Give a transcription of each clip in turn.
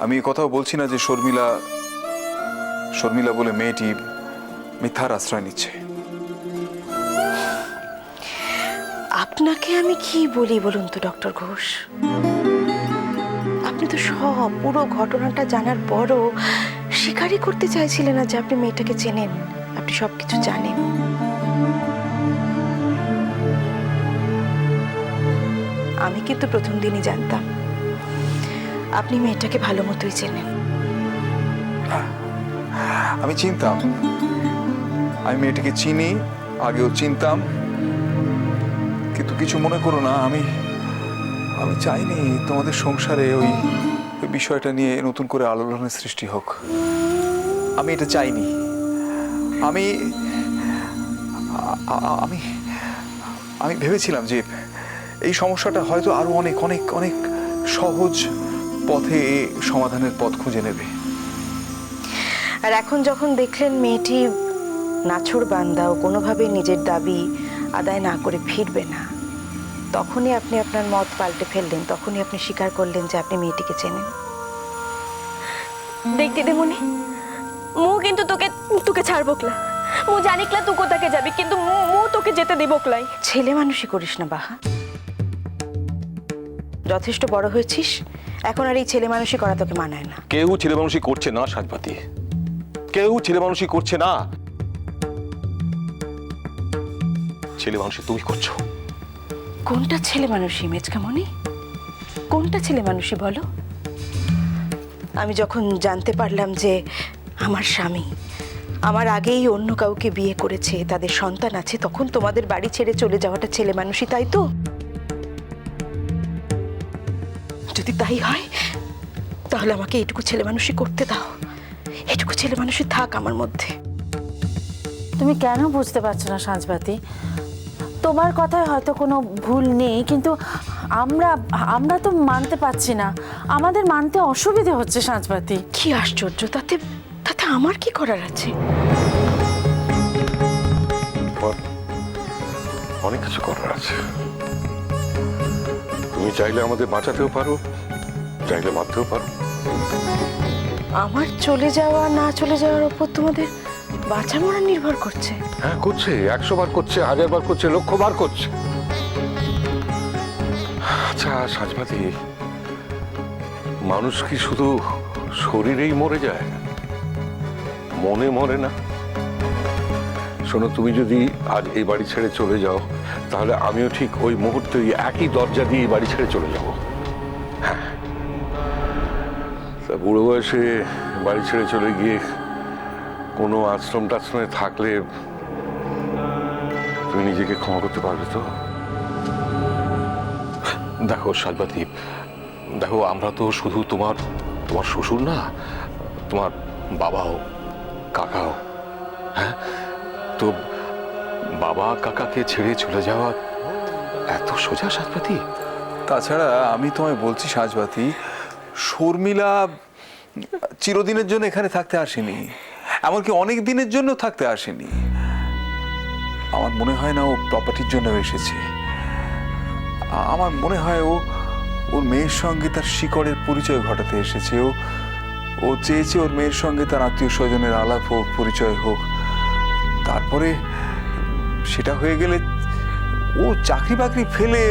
আমি এই কথাও বলছি না যে শর্মিলা শর্মিলা বলে মেয়েটি মিথ্যার আশ্রয় নিচ্ছে। আপনাকে আমি কি বলি বলুন তো ডক্টর ঘোষ, আপনি তো সব পুরো ঘটনাটা জানার পরও স্বীকারই করতে চাইছিলেন না যে আপনি মেয়েটাকে চেনেন, আপনি সবকিছু জানেন। আমি কিন্তু প্রথম দিনই জানতাম আপনি মেয়েটাকে ভালো মতোই চেনেন। আমি চিনতাম, আমি মেয়েটিকে চিনি, আগেও চিনতাম, কিন্তু কিছু মনে করো না, আমি চাইনি তোমাদের সংসারে ওই বিষয়টা নিয়ে নতুন করে আলোড়নের সৃষ্টি হোক। আমি এটা চাইনি। আমি আমি আমি ভেবেছিলাম যে এই সমস্যাটা হয়তো আরো অনেক অনেক অনেক সহজ পথে সমাধানের পথ খুঁজে নেবে। আর এখন যখন দেখলেন মেয়েটি নাছোড় বান্দা ও কোনোভাবে নিজের দাবি আদায় না করে ফিরবে না, তখনই আপনি আপনার মত পাল্টে ফেললেন, তখনই আপনি স্বীকার করলেন যে আপনি মেয়েটিকে চেনেন। দেখ দিদিমণি, মু কিন্তু তোকে ছাড়বকলা। মু জানিকলা তুই কোথাকে যাবি, কিন্তু মু তোকে যেতে দিবকলাই। ছেলে মানুষই করিস না বাহা, যথেষ্ট বড় হয়েছিস, এখন আর এই ছেলে মানুষই করা তোকে মানায় না। কেউ ছেলে মানুষই করছে না সাজপাতি, কেউ ছেলে মানুষই করছে না। ছেলে মানুষই তুমি করছো। কোনটা ছেলে মানুষই মেজকামণি, কোনটা ছেলে মানুষই বলো? আমি যখন জানতে পারলাম যে আমার স্বামী আমার আগেই অন্য কাউকে বিয়ে করেছে, তাদের সন্তান আছে, তখন তোমাদের বাড়ি ছেড়ে চলে যাওয়াটা ছেলে মানুষই, তাই তো? যদি তাই হয় তাহলে আমাকে এইটুকু ছেলে মানুষই করতে দাও, এইটুকু ছেলে মানুষই থাক আমার মধ্যে। তুমি কেন বুঝতে পারছো না সাজবাতি? তোমার কথায় হয়তো কোনো ভুল নেই, কিন্তু আমরা তো মানতে পারছি না, আমাদের মানতে অসুবিধে হচ্ছে সাজবাতি। কি আশ্চর্য, তাতে আমার কি করার আছে? অনেক কিছু করার আছে। তুমি চাইলে আমাদের বাঁচাতেও পারো, চাইলে মারতেও পারো। আমার চলে যাওয়া না চলে যাওয়ার উপর তোমাদের বাঁচা মরা নির্ভর করছে? হ্যাঁ করছে, 100 বার করছে, 1000 বার করছে, 1,00,000 বার করছে। আচ্ছা সাজবাতি, মানুষ কি শুধু শরীরেই মরে যায়, মনে মরে না? শোনো, তুমি যদি আজ এই বাড়ি ছেড়ে চলে যাও, তাহলে আমিও ঠিক ওই মুহূর্তে একই দরজা দিয়ে এই বাড়ি ছেড়ে চলে যাব। হ্যাঁ, তা বুড়ো বয়সে বাড়ি ছেড়ে চলে গিয়ে কোনো আশ্রম টাশ্রমে থাকলে তুমি নিজেকে ক্ষমা করতে পারবে তো? দেখো সাজবাতি, দেখো আমরা তো শুধু তোমার শ্বশুর না, তোমার বাবাও, কাকাও। হ্যাঁ, তো বাবা কাকাকে ছেড়ে চলে যাওয়া এত সোজা সাজবাতি? তাছাড়া আমি তোমায় বলছি সাজবাতি, শর্মিলা চিরদিনের জন্য এখানে থাকতে আসেনি, এমনকি অনেক দিনের জন্য থাকতে আসেনি। আমার মনে হয় না ও প্রপার্টির জন্য এসেছে। আমার মনে হয় ওর মেয়ের সঙ্গে তার শিকড়ের পরিচয় ঘটাতে এসেছে। ও চেয়েছে ওর মেয়ের সঙ্গে তার আত্মীয় স্বজনের আলাপ হোক, পরিচয় হোক, তারপরে সেটা হয়ে গেলে ও চাকরি বাকরি ফেলে,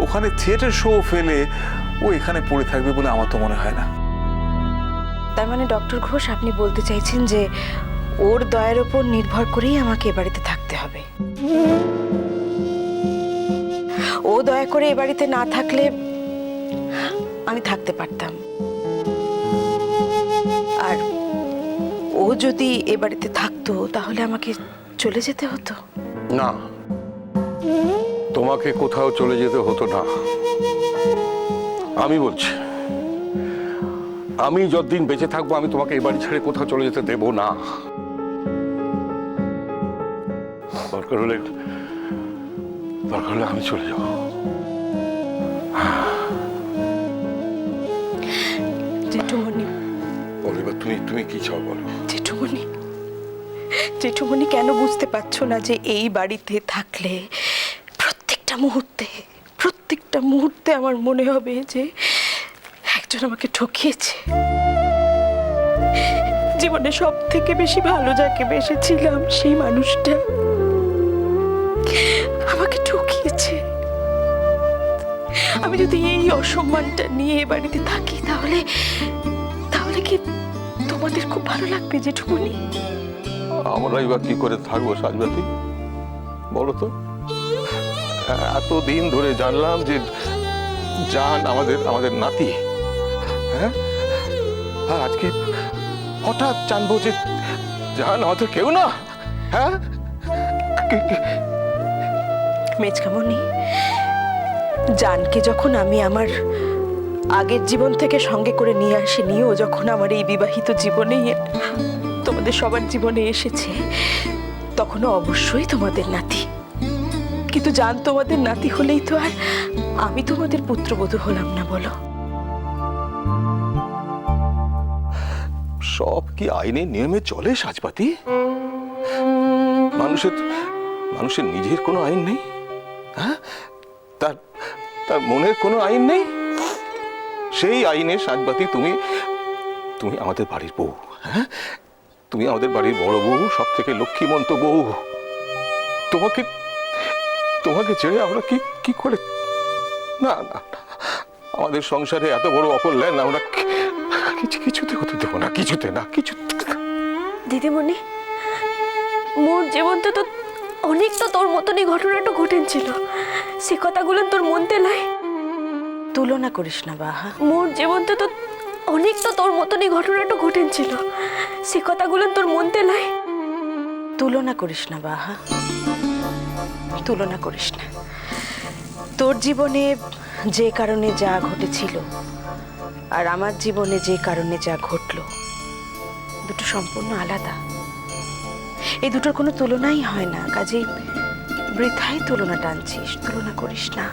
ওখানে থিয়েটার শো ফেলে ও এখানে পড়ে থাকবে বলে আমার তো মনে হয় না। তার মানে ডক্টর ঘোষ, আপনি বলতে চাইছেন যে ওর দয়ার উপর নির্ভর করেই আমাকে এ বাড়িতে থাকতে হবে? ও দয়া করে এ বাড়িতে না থাকলে আমি থাকতে পারতাম, আর ও যদি এ বাড়িতে থাকতো তাহলে আমাকে চলে যেতে হতো? না, তোমাকে কোথাও চলে যেতে হতো না। আমি বলছি, আমি যতদিন বেঁচে থাকবো আমি তোমাকে এই বাড়ি ছেড়ে কোথাও চলে যেতে দেব না। দরকার হলে আমি চলে যাব। জেঠুমণি, বলিবা তুমি কি চাও বলো? জেঠুমণি কেন বুঝতে পারছো না যে এই বাড়িতে থাকলে প্রত্যেকটা মুহূর্তে আমার মনে হবে যে একজন আমাকে ঠকিয়েছে। জীবনে সব থেকে বেশি ভালো যাকে বেসেছিলাম সেই মানুষটা আমাকে ঠকিয়েছে। আমি যদি এই অসম্মানটা নিয়ে এ বাড়িতে থাকি তাহলে তাহলে কি তোমাদের খুব ভালো লাগবে জেঠুমনি? আমরাই বা কি করে থাকবো সাজবাতি, বলো তো? এতদিন ধরে জানলাম যে জান আমাদের নাতি, হ্যাঁ, আর আজকে হঠাৎ জানবো যে জান আমাদের কেউ না। হ্যাঁ, মেজকামনি, জানকে যখন আমি আমার আগের জীবন থেকে সঙ্গে করে নিয়ে আসিনি, ও যখন আমার এই বিবাহিত জীবনেই তোমাদের সবার জীবনে এসেছে, তখনও অবশ্যই তোমাদের নাতি। কিন্তু জান তোমাদের নাতি হলেই তো আর আমি তোমাদের পুত্রবধূ হলাম না, বলো? সব কি আইনের নিয়মে চলে সাজপাতি? মানুষের নিজের কোনো আইন নেই? হ্যাঁ, তার মনের কোনো আইন নেই? সেই আইনে সাজপাতি তুমি আমাদের বাড়ির বউ। হ্যাঁ, তুমি আমাদের বাড়ির বড় বউ, সব থেকে লক্ষ্মীমন্ত বউ। তোমাকে ছেড়ে আমরা কি করে? না না, আমাদের সংসারে এত বড় অকল্যাণ আমরা কিছুতে হতে দেবো না, কিছুতে না, কিছুতে। দিদিমণি, মোর জীবনটা তো অনেক তো তোর মতনই ঘটনাটা ঘটেছিল, সে কথাগুলো তোর মনতে লাই? তুলনা করিস না বাহা। মোর জীবনটা তো অনেক তো তোর মতনই ঘটনাটা ঘটেছিল, সে কথাগুলো তোর মনতে লাই? তুলনা করিস না বাহা, তুলনা করিস না। তোর জীবনে যে কারণে যা ঘটেছিল আর আমার জীবনে যে কারণে যা ঘটলো, দুটো সম্পূর্ণ আলাদা। এই দুটোর কোনো তুলনাই হয় না, কাজেই বৃথাই তুলনা টানছিস। তুলনা করিস না।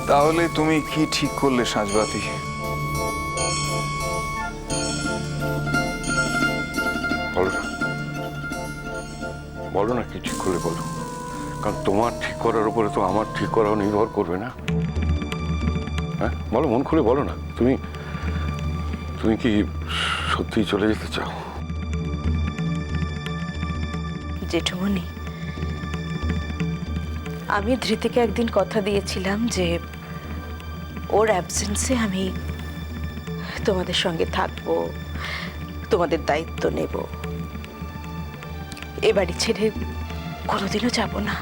তাহলে তুমি কি ঠিক করলে সাজবাতি? বলো না কি ঠিক করলে, বলো। কারণ তোমার ঠিক করার উপরে তো আমার ঠিক করাও নির্ভর করবে না। হ্যাঁ, বলো, মন খুলে বলো না। তুমি কি সত্যিই চলে যেতে চাও? জেঠুমনি, আমি ধৃতিকে একদিন কথা দিয়েছিলাম যে ওর অ্যাবসেন্সে আমি তোমাদের সঙ্গে থাকবো, তোমাদের দায়িত্ব নেব। এ বাড়ি ছেড়ে কোনোদিনও যাব না।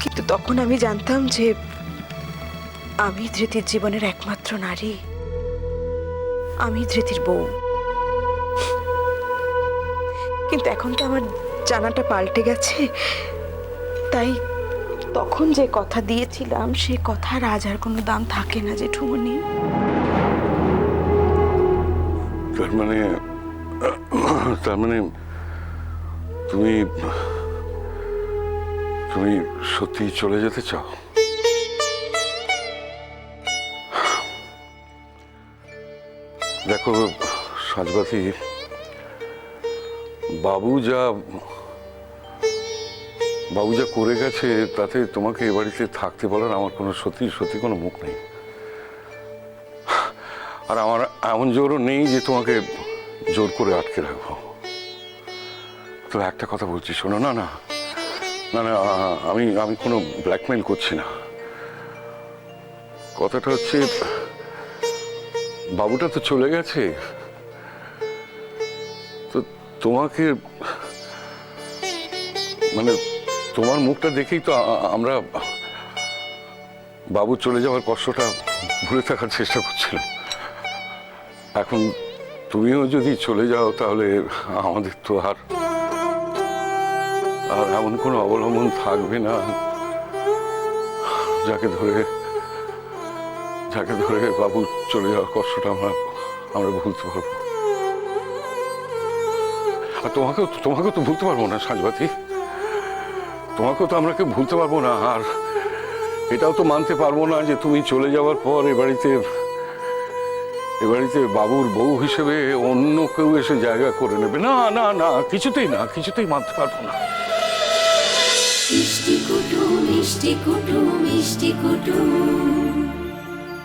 কিন্তু তখন আমি জানতাম যে আমি ধৃতির জীবনের একমাত্র নারী, আমি ধৃতির বউ। কিন্তু এখন তো আমার জানাটা পাল্টে গেছে, তাই তখন যে কথা দিয়েছিলাম সে কথার আজ আর কোনো দাম থাকে না জেঠুমনি। তার মানে তুমি সত্যি চলে যেতে চাও? দেখো সাজবাতি, বাবু যা করে গেছে তাতে তোমাকে এ বাড়িতে থাকতে বলার আমার কোনো সত্যি কোনো মুখ নেই। আর আমার এমন জোরও নেই যে তোমাকে জোর করে আটকে রাখবো। তো একটা কথা বলছি, শোনো। না না না না, আমি কোনো ব্ল্যাকমেল করছি না। কথাটা হচ্ছে, বাবুটা তো চলে গেছে, তো তোমাকে মানে তোমার মুখটা দেখেই তো আমরা বাবু চলে যাওয়ার কষ্টটা ভুলে থাকার চেষ্টা করছিলাম। এখন তুমিও যদি চলে যাও তাহলে আমাদের তো আর এমন কোনো অবলম্বন থাকবে না যাকে ধরে বাবু চলে যাওয়ার কষ্টটা আমরা ভুলতে পারবো। আর তোমাকেও তো ভুলতে পারবো না সাজবাতি, তোমাকেও তো আমরা কেউ ভুলতে পারবো না। আর এটাও তো মানতে পারবো না যে তুমি চলে যাওয়ার পর এ বাড়িতে বাবুর বউ হিসেবে অন্য কেউ এসে জায়গা করে নেবে। না না না, কিছুতেই মানতে পারবো না। মিষ্টি কুটু মিষ্টি কুটু মিষ্টি কুটু।